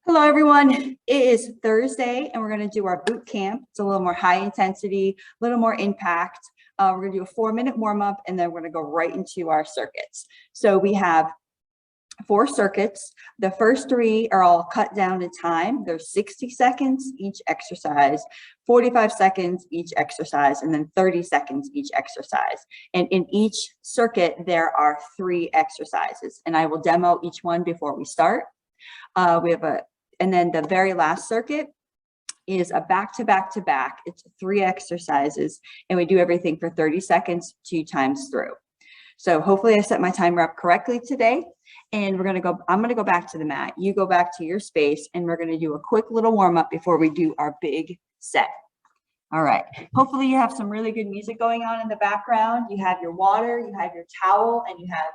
Hello, everyone. It is Thursday, and we're going to do our boot camp. It's a little more high intensity, a little more impact. We're going to do a 4-minute warm up, and then we're going to go right into our circuits. So we have 4 circuits. The first 3 are all cut down in time. There's 60 seconds each exercise, 45 seconds each exercise, and then 30 seconds each exercise. And in each circuit, there are 3 exercises, and I will demo each one before we start. And then the very last circuit is a back-to-back-to-back. It's 3 exercises, and we do everything for 30 seconds, 2 times through. So hopefully I set my timer up correctly today, and I'm gonna go back to the mat. You go back to your space, and we're gonna do a quick little warm-up before we do our big set. All right, hopefully you have some really good music going on in the background. You have your water, you have your towel, and you have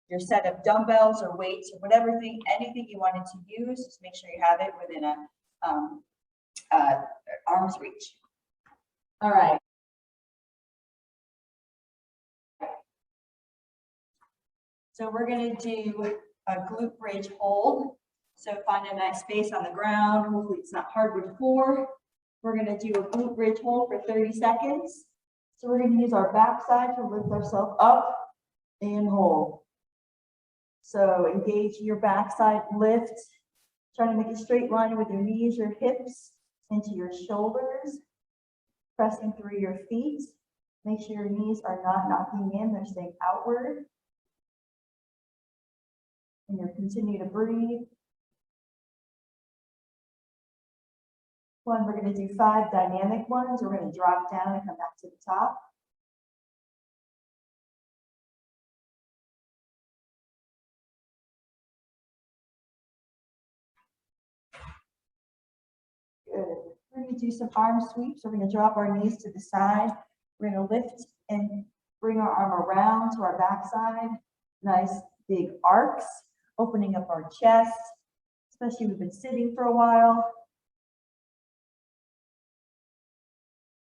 your set of dumbbells or weights or whatever anything you wanted to use. Just make sure you have it within a arm's reach. All right. So we're going to do a glute bridge hold. So find a nice space on the ground. Hopefully it's not hardwood floor. We're going to do a glute bridge hold for 30 seconds. So we're going to use our backside to lift ourselves up and hold. So engage your backside lift, trying to make a straight line with your knees, your hips into your shoulders, pressing through your feet. Make sure your knees are not knocking in, they're staying outward. And you'll continue to breathe. We're going to do 5 dynamic ones. We're going to drop down and come back to the top. Good. We're going to do some arm sweeps. We're going to drop our knees to the side. We're going to lift and bring our arm around to our backside. Nice big arcs, opening up our chest, especially if we've been sitting for a while.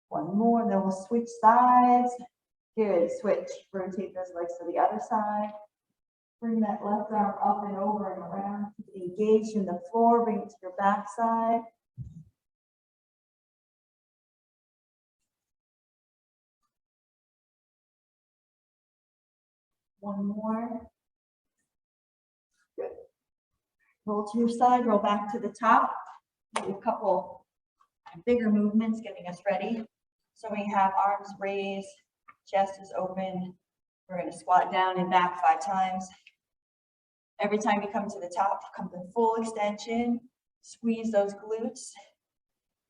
One more, and then we'll switch sides. Good, switch. Rotate those legs to the other side. Bring that left arm up and over and around. Engage in the floor, bring it to your backside. One more. Good. Roll to your side, roll back to the top. Do a couple bigger movements, getting us ready. So we have arms raised, chest is open. We're going to squat down and back 5 times. Every time you come to the top, come to full extension. Squeeze those glutes.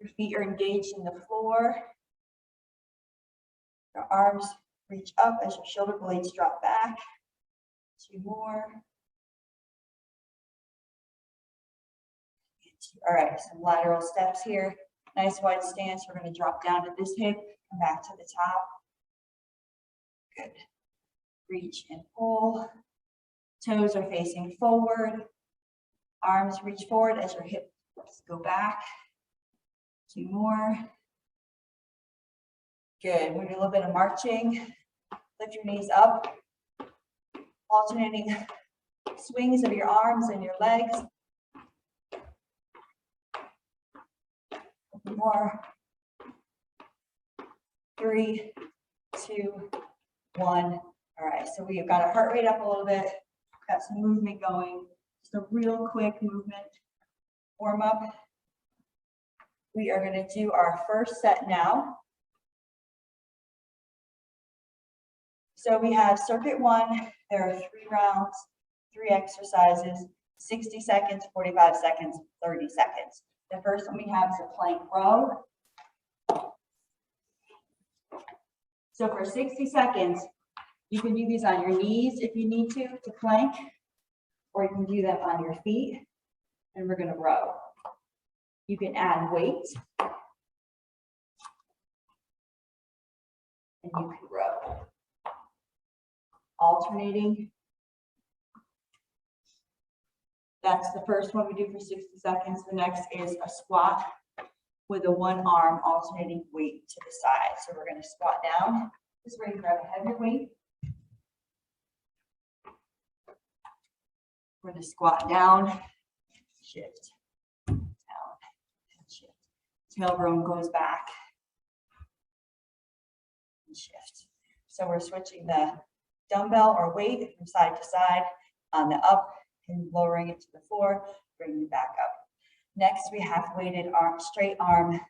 Your feet are engaged in the floor. Your arms reach up as your shoulder blades drop back. 2 more. All right, some lateral steps here. Nice wide stance. We're going to drop down to this hip, come back to the top. Good. Reach and pull. Toes are facing forward. Arms reach forward as your hips go back. 2 more. Good. We're going to do a little bit of marching. Lift your knees up. Alternating swings of your arms and your legs. More. 3, 2, 1. All right, so we've got our heart rate up a little bit, got some movement going. Just a real quick movement warm up. We are going to do our first set now. So we have circuit 1. There are 3 rounds, 3 exercises, 60 seconds, 45 seconds, 30 seconds. The first one we have is a plank row. So for 60 seconds, you can do these on your knees if you need to plank, or you can do them on your feet, and we're going to row. You can add weight, and you can row. Alternating. That's the first one we do for 60 seconds. The next is a squat with a 1 arm alternating weight to the side. So we're going to squat down. This is where you grab a heavier weight. We're going to squat down, shift. tailbone goes back and shift. So we're switching the dumbbell or weight from side to side on the up and lowering it to the floor, bringing it back up. Next, we have weighted arm, straight arm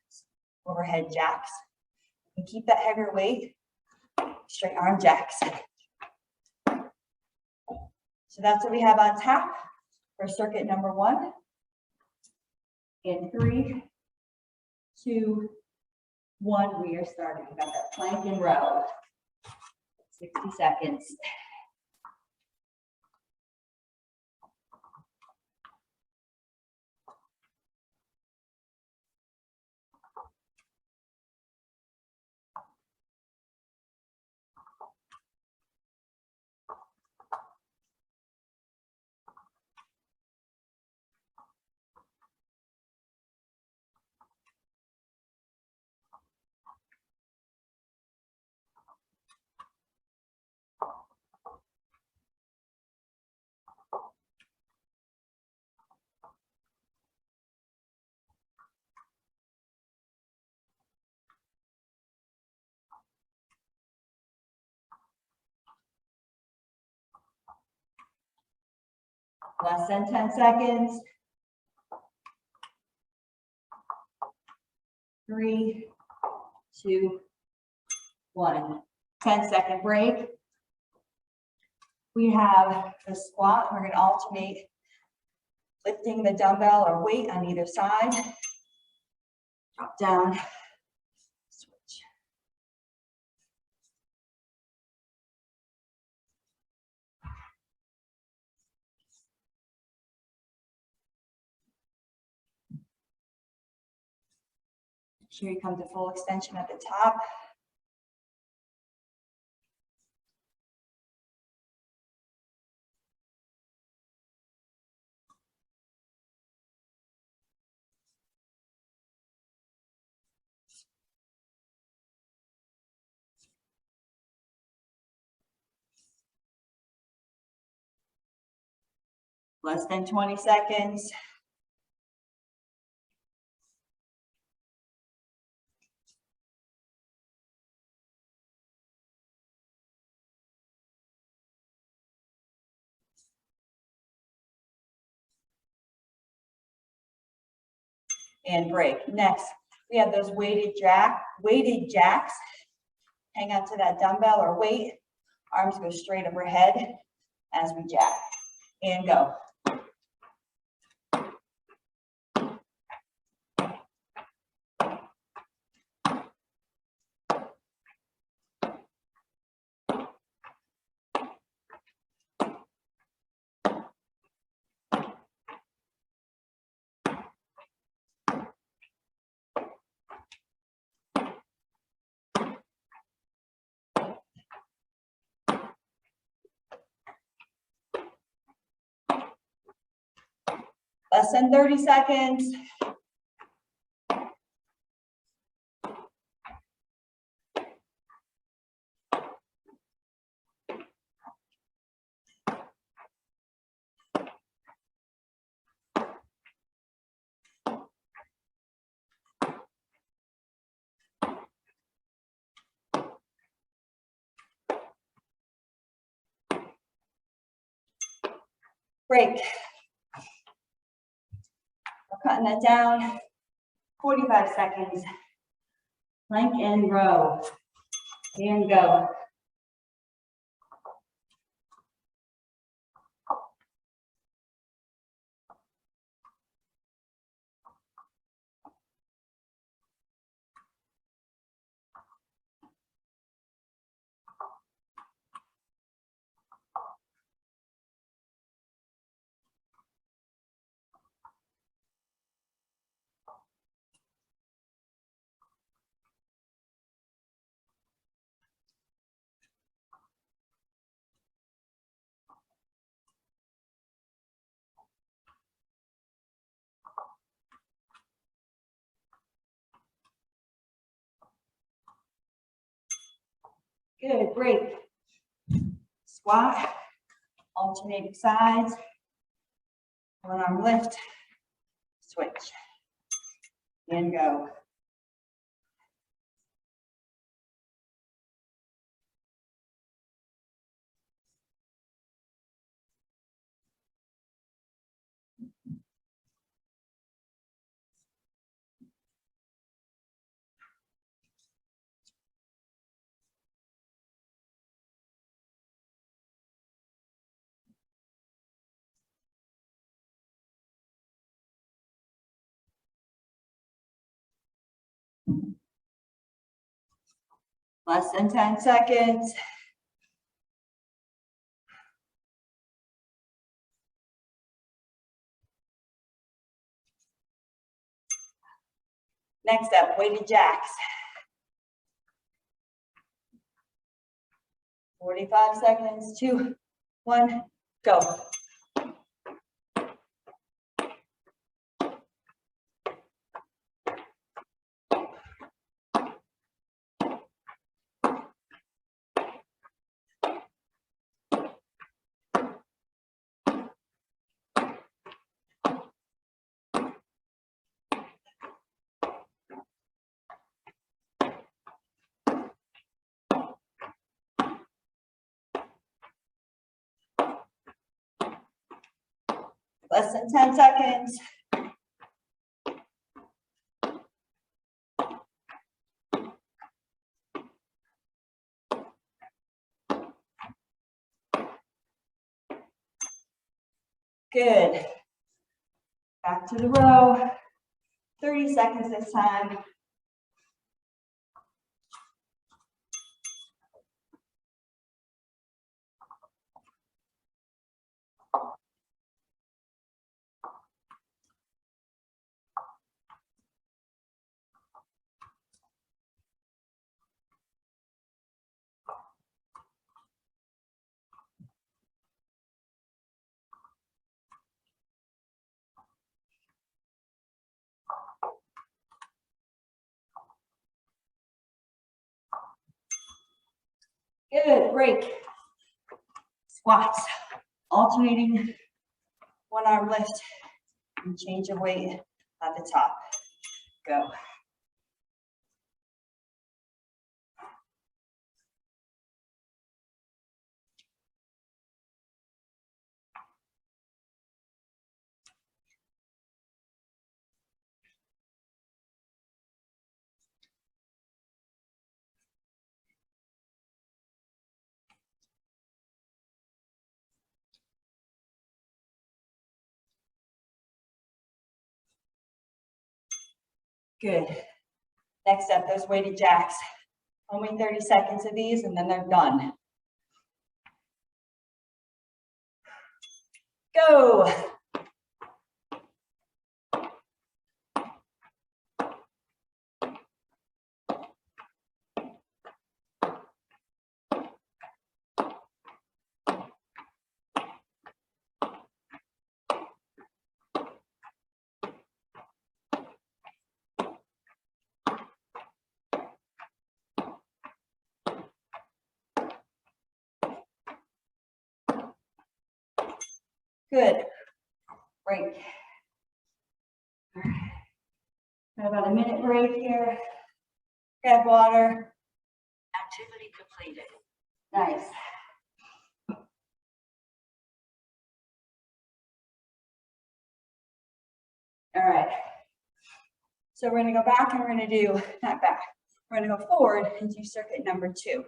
overhead jacks. And keep that heavier weight, straight arm jacks. So that's what we have on tap for circuit number 1. In 3, 2, 1, we are starting. We got that plank and row. 60 seconds. Less than 10 seconds. 3, 2, 1. 10-second break. We have the squat. We're going to alternate lifting the dumbbell or weight on either side. Drop down. Switch. Make sure you come to full extension at the top. Less than 20 seconds. And break. Next, we have those weighted jacks. Hang on to that dumbbell or weight. Arms go straight overhead as we jack. And go. Less than 30 seconds. Break. We're cutting that down. 45 seconds. Plank and row. And go. Good, break. Squat, alternating sides, one arm lift, switch, and go. Less than 10 seconds. Next up, weighty jacks. 45 seconds, 2, 1, go. Less than 10 seconds. Good. Back to the row. 30 seconds this time. Good, break. Squats, alternating one arm lift and change of weight at the top. Go. Good. Next up, those weighty jacks. Only 30 seconds of these and then they're done. Go. Good. Break. All right. Got about a minute break here. Grab water. Activity completed. Nice. All right. So we're going to go back and we're going to do, not back, we're going to go forward and do circuit number 2.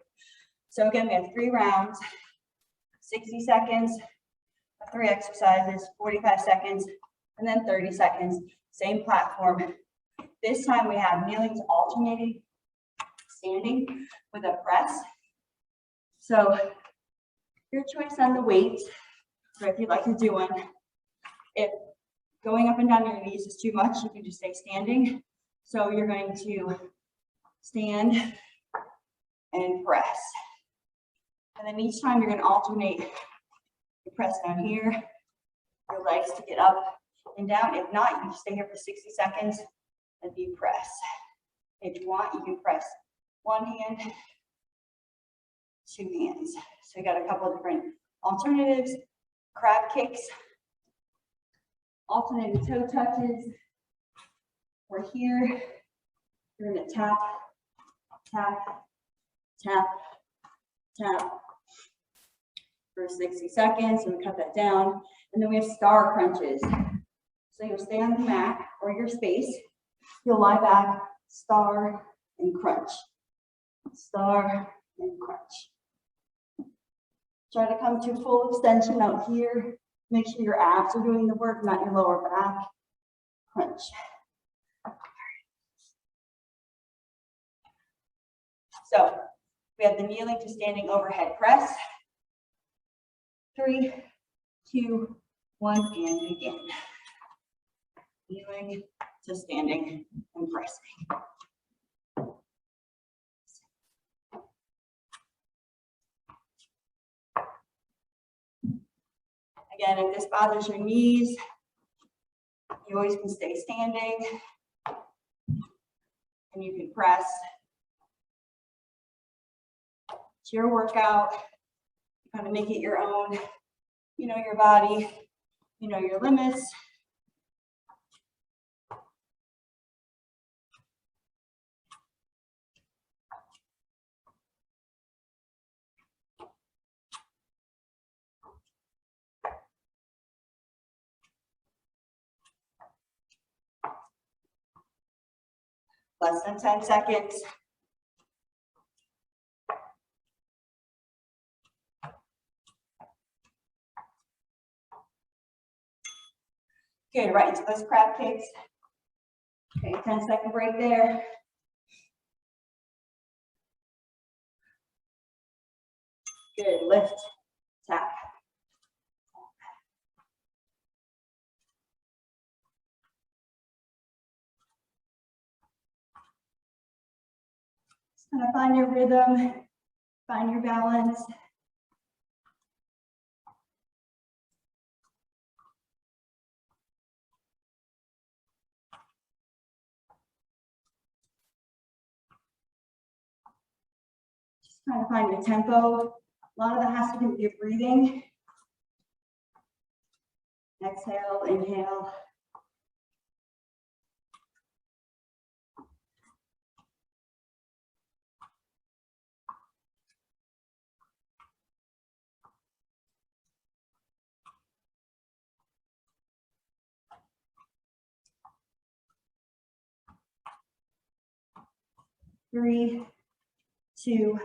So again, we have 3 rounds, 60 seconds, 3 exercises, 45 seconds, and then 30 seconds, same platform. This time we have kneelings alternating, standing with a press. So your choice on the weight, or if you'd like to do one. If going up and down your knees is too much, you can just stay standing. So you're going to stand and press. And then each time you're going to alternate the press down here, your legs to get up and down. If not, you can stay here for 60 seconds and do press. If you want, you can press 1 hand, 2 hands. So you got a couple of different alternatives. Crab kicks, alternating toe touches. We're here. You're going to tap, tap, tap, tap for 60 seconds. And we cut that down. And then we have star crunches. So you'll stay on the mat or your space. You'll lie back, star, and crunch. Star and crunch. Try to come to full extension out here. Make sure your abs are doing the work, not your lower back. Crunch. So We have the kneeling to standing overhead press. 3, 2, 1, and begin. Kneeling to standing and pressing. Again, if this bothers your knees, you always can stay standing and you can press. It's your workout. You kind of make it your own. You know your body, you know your limits. Less than 10 seconds. Good, right into those crab kicks. Okay, 10-second break there. Good, lift, tap. Just kind of find your rhythm, find your balance. Just trying to find your tempo. A lot of that has to do with your breathing. Exhale, inhale. Three, 2,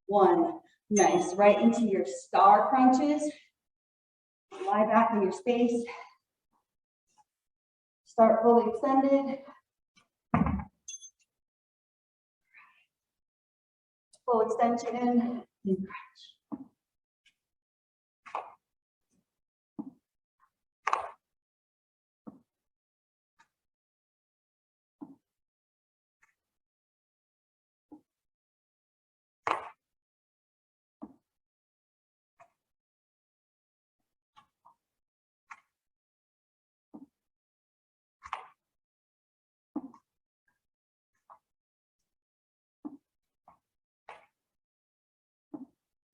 1. Nice, right into your star crunches. Lie back in your space. Start fully extended. Full extension and crunch.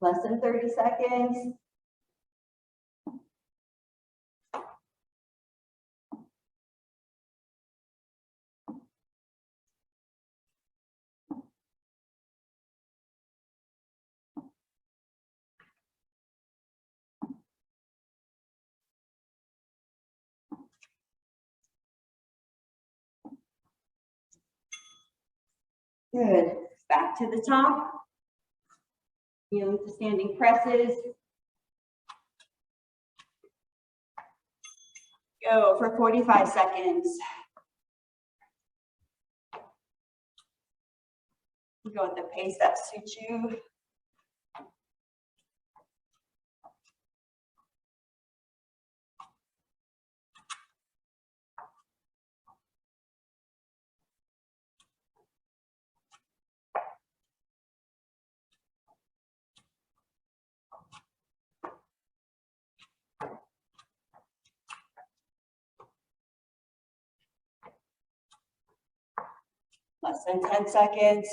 Less than 30 seconds. Good. Back to the top. Kneeling to standing presses. Go for 45 seconds. You go at the pace that suits you. Less than 10 seconds.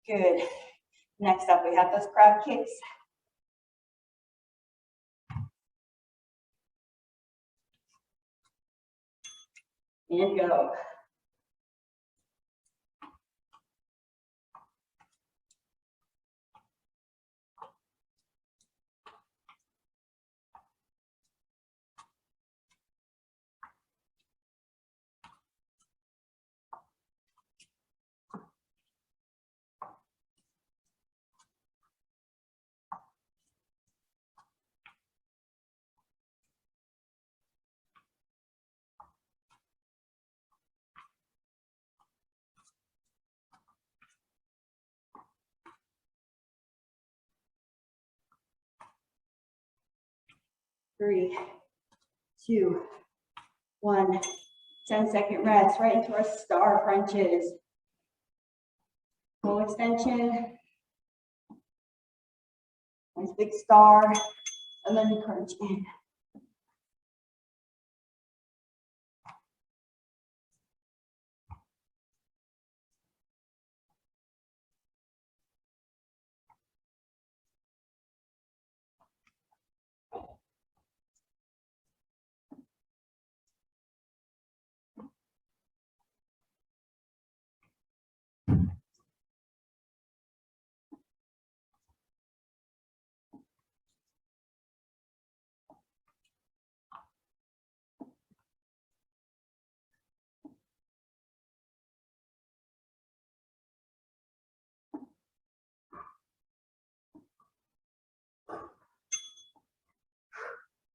Good. Next up, we have those crab kicks. And go. 3, 2, 1. 10-second rest right into our star crunches. Full extension. Nice big star. And then you crunch in.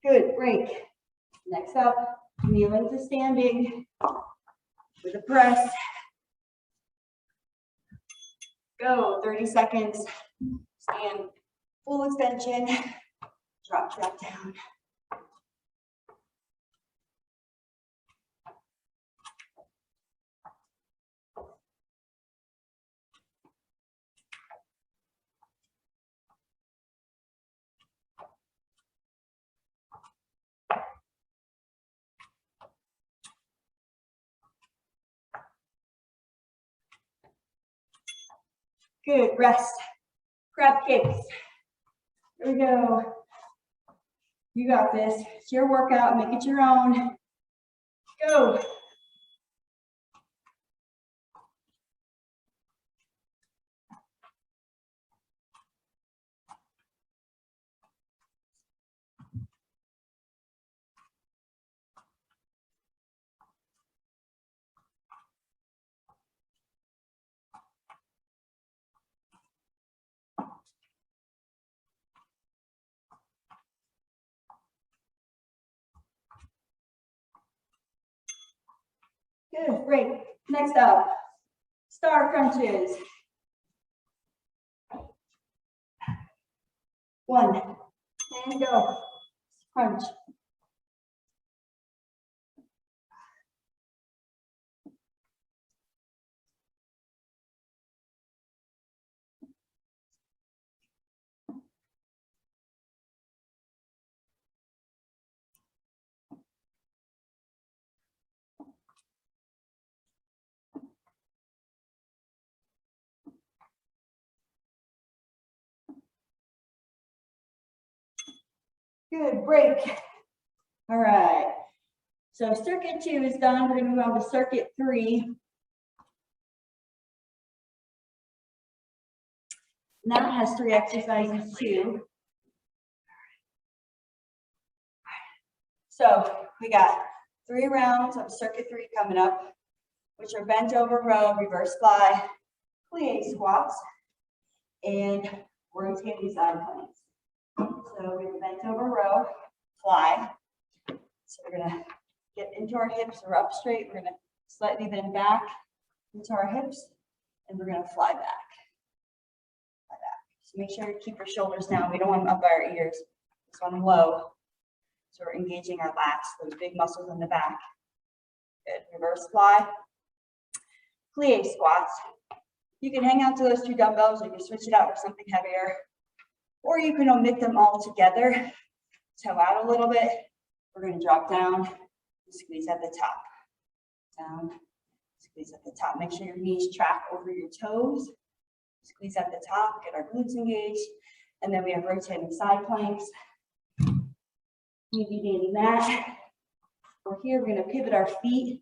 Good, break. Next up, kneeling to standing with a press. Go, 30 seconds. Stand, full extension. Drop down. Good, rest. Crab kicks. Here we go. You got this. It's your workout. Make it your own. Go. Good, great. Next up, star crunches. 1, and go. Crunch. Good, break. All right. So circuit 2 is done. We're going to move on to circuit 3. Now it has 3 exercises too. So we got 3 rounds of circuit 3 coming up, which are bent over row, reverse fly, plie squats, and rotating side planks. So we have bent over row, fly. So we're gonna get into our hips, we're up straight, we're gonna slightly bend back into our hips, and we're gonna fly back. So make sure you keep your shoulders down. We don't want them up by our ears. This one low. So we're engaging our lats, those big muscles in the back. Good. Reverse fly. Plie squats. You can hang out to those 2 dumbbells, or you can switch it out with something heavier. Or you can omit them all together. Toe out a little bit. We're going to drop down, squeeze at the top. Down, squeeze at the top. Make sure your knees track over your toes. Squeeze at the top, get our glutes engaged. And then we have rotating side planks. Handy dandy mat. We're here, we're going to pivot our feet,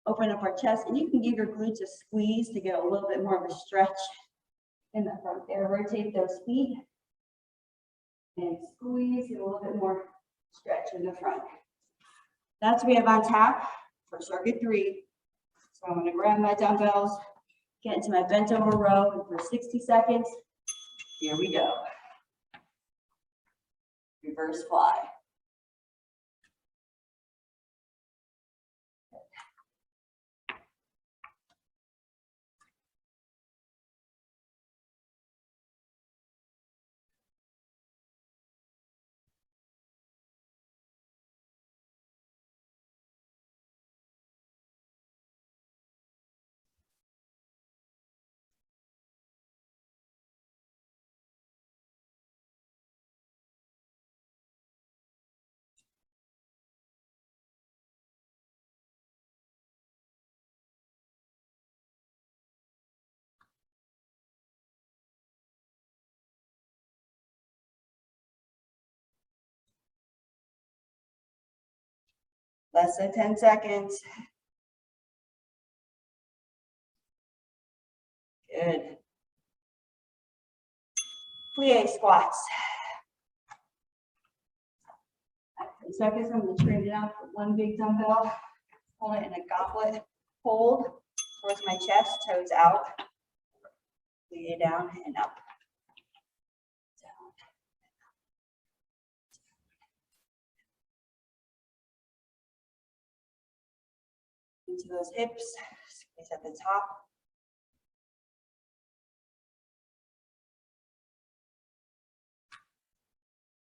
open up our chest, and you can give your glutes a squeeze to get a little bit more of a stretch in the front there. Rotate those feet and squeeze, get a little bit more stretch in the front. That's what we have on tap for circuit 3. So I'm going to grab my dumbbells, get into my bent over row, and for 60 seconds, here we go. Reverse fly. Less than 10 seconds. Good. Plie squats. 10 seconds, I'm going to trade it out for one big dumbbell. Hold it in a goblet. Hold towards my chest, toes out. Plie down and up. Down. Into those hips, squeeze at the top.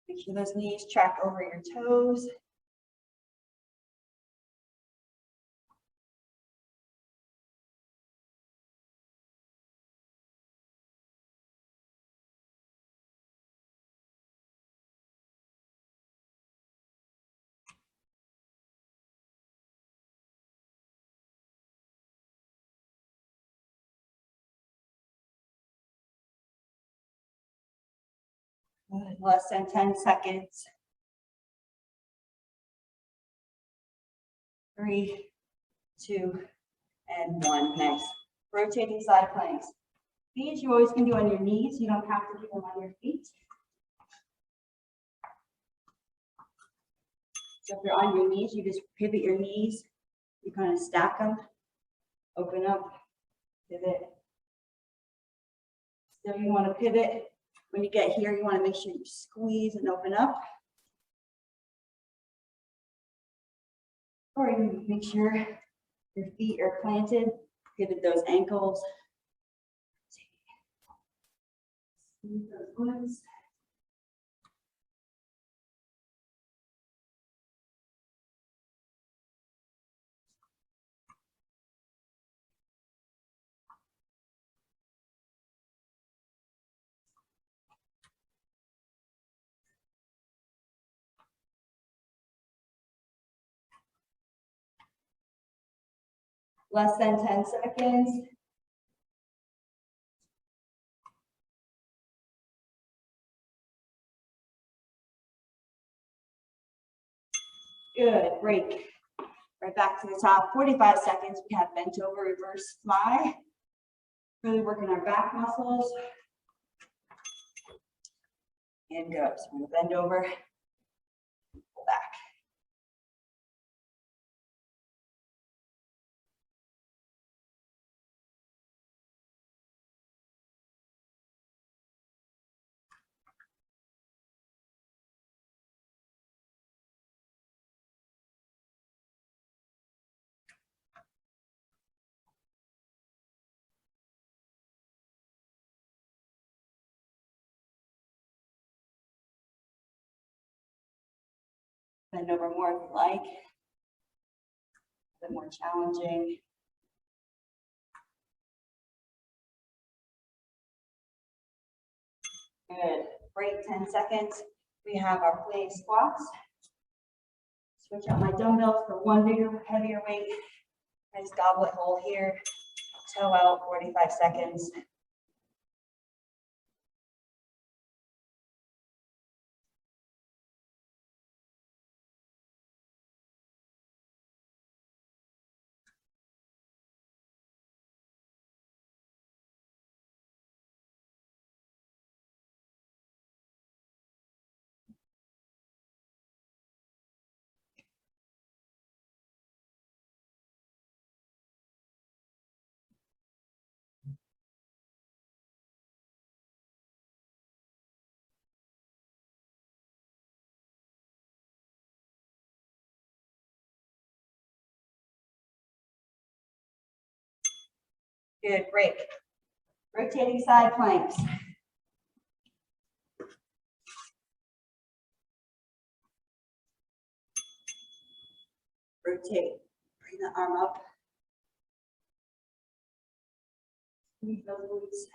Make sure those knees track over your toes. Good. Less than 10 seconds. 3, 2, and 1. Nice. Rotating side planks. These you always can do on your knees. You don't have to do them on your feet. So if you're on your knees, you just pivot your knees. You kind of stack them. Open up. Pivot. Still, you want to pivot. When you get here, you want to make sure you squeeze and open up. Or you make sure your feet are planted. Pivot those ankles. Squeeze those glutes. Less than 10 seconds. Good, break. Right back to the top, 45 seconds. We have bent over reverse fly. Really working our back muscles. And go. So we're gonna bend over, pull back. Bend over more if you like. A bit more challenging. Good. Break 10 seconds. We have our plie squats. Switch out my dumbbells for one bigger, heavier weight. Nice goblet hold here. Toe out, 45 seconds. Good, break. Rotating side planks. Rotate, bring the arm up. Squeeze those glutes.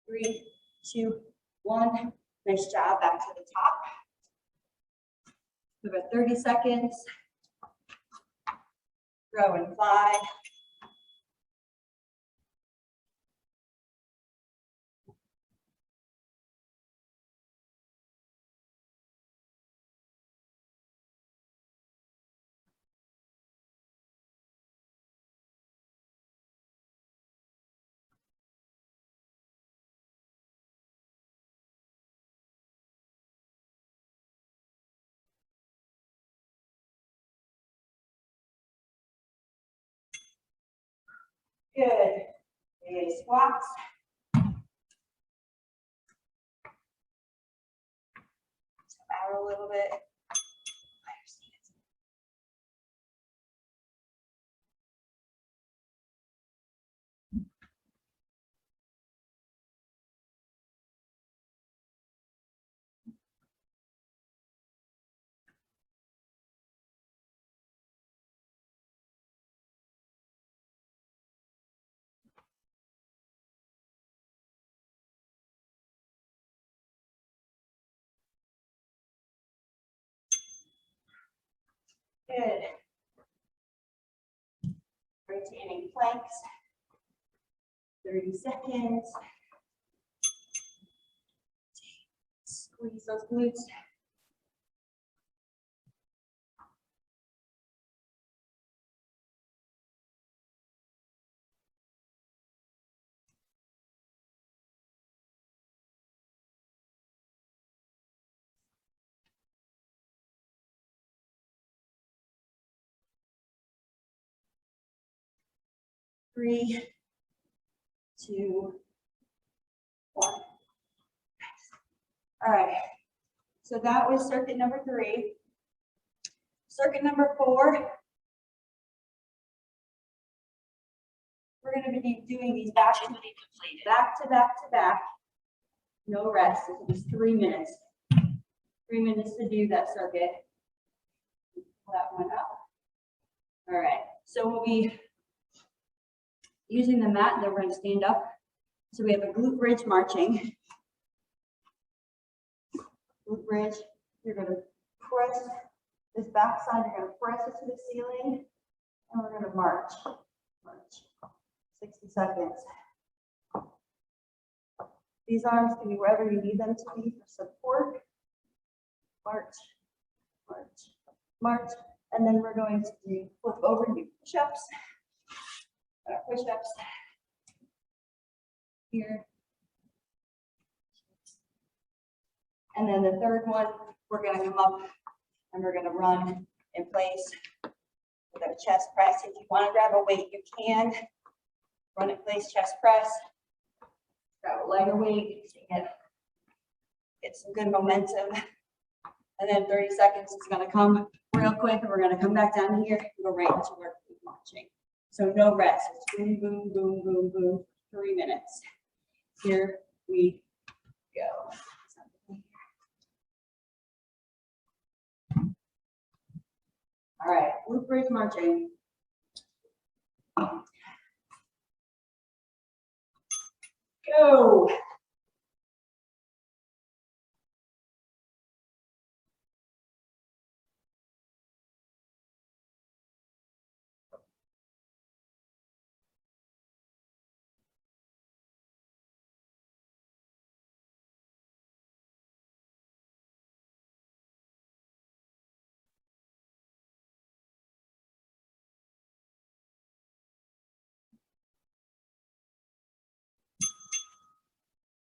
3, 2, 1. Nice job. Back to the top. We have 30 seconds. Throw and fly. Good. Weighty squats. Step out a little bit. Good. Rotating planks. 30 seconds. Squeeze those glutes. Three, 2, 1. All right. So that was circuit number 3. Circuit number 4. We're going to be doing these back to back. No rest. It's 3 minutes. 3 minutes to do that circuit. Pull that one up. All right. So we'll be using the mat, and then we're going to stand up. So we have a glute bridge marching. Glute bridge. You're going to press this back side. You're going to press it to the ceiling, and we're going to march. March. 60 seconds. These arms can be wherever you need them to be for support. March, march, march. And then we're going to do flip over and do push-ups. Push-ups here. And then the third one, we're going to come up and we're going to run in place with a chest press. If you want to grab a weight, you can. Run in place, chest press. Grab a lighter weight so you get some good momentum. And then 30 seconds, it's going to come real quick, and we're going to come back down here and go right into work marching. So no rest. It's boom, boom, boom, boom, boom. 3 minutes. Here we go. All right, glute bridge marching. Go.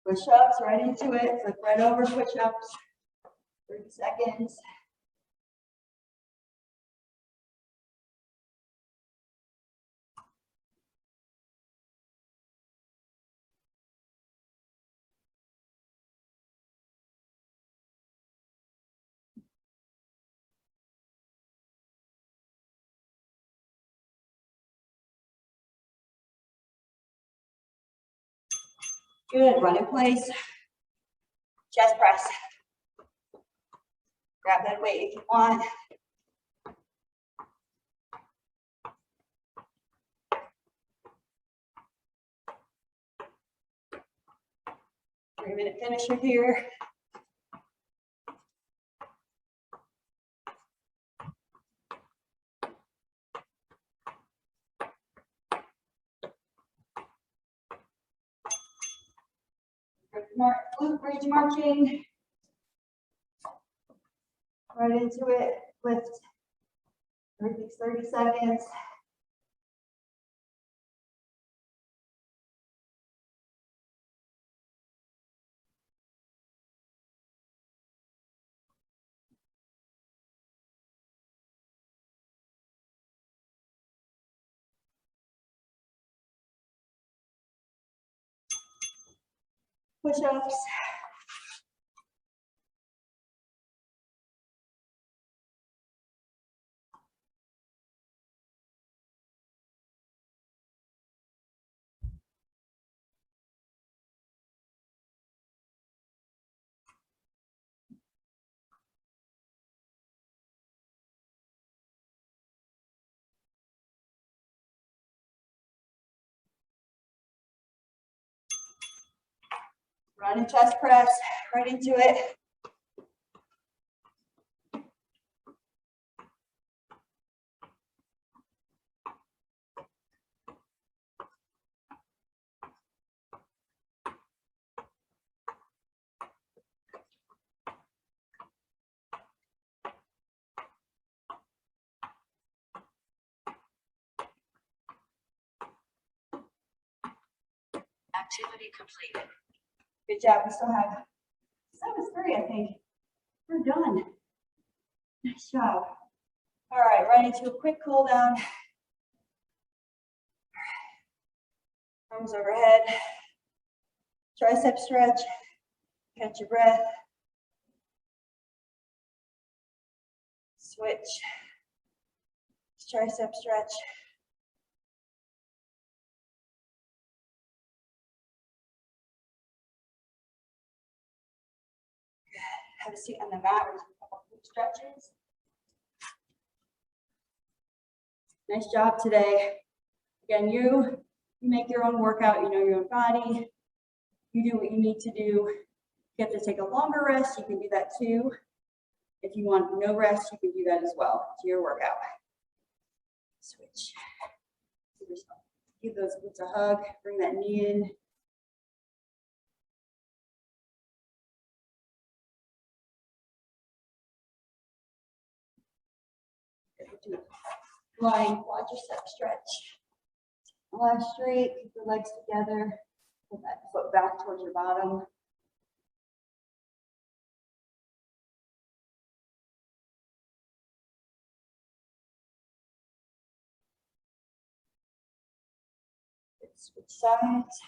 Push-ups right into it. Flip right over push-ups. 30 seconds. Good. Run in place. Chest press. Grab that weight if you want. 3-minute finisher here. Glute bridge marching. Right into it. Lift. Everything's 30 seconds. Push-ups. Running chest press, right into it. Activity completed. Good job. We still have 7-3, I think. We're done. Nice job. All right, right into a quick cool down. Arms overhead. Tricep stretch. Catch your breath. Switch. Tricep stretch. Have a seat on the mat. We're just a couple quick stretches. Nice job today. Again, you make your own workout. You know your own body. You do what you need to do. If you have to take a longer rest, you can do that too. If you want no rest, you can do that as well. It's your workout. Switch. Give those glutes a hug. Bring that knee in. Do lying quadricep stretch. Lie straight, keep your legs together. Pull that foot back towards your bottom. Switch sides.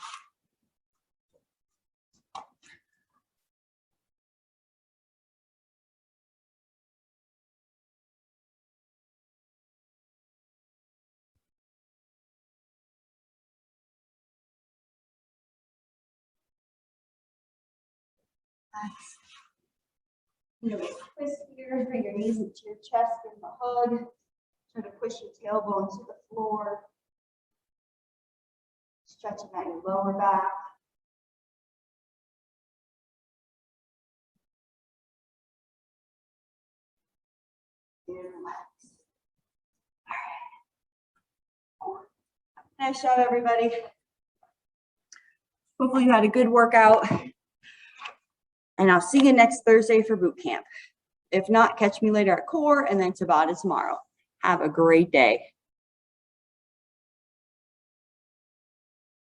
Nice. You know, twist here, bring your knees into your chest, give them a hug. Try to push your tailbone to the floor. Stretching out your lower back. And relax. All right. Nice job, everybody. Hopefully you had a good workout. And I'll see you next Thursday for boot camp. If not, catch me later at core and then Tabata tomorrow. Have a great day.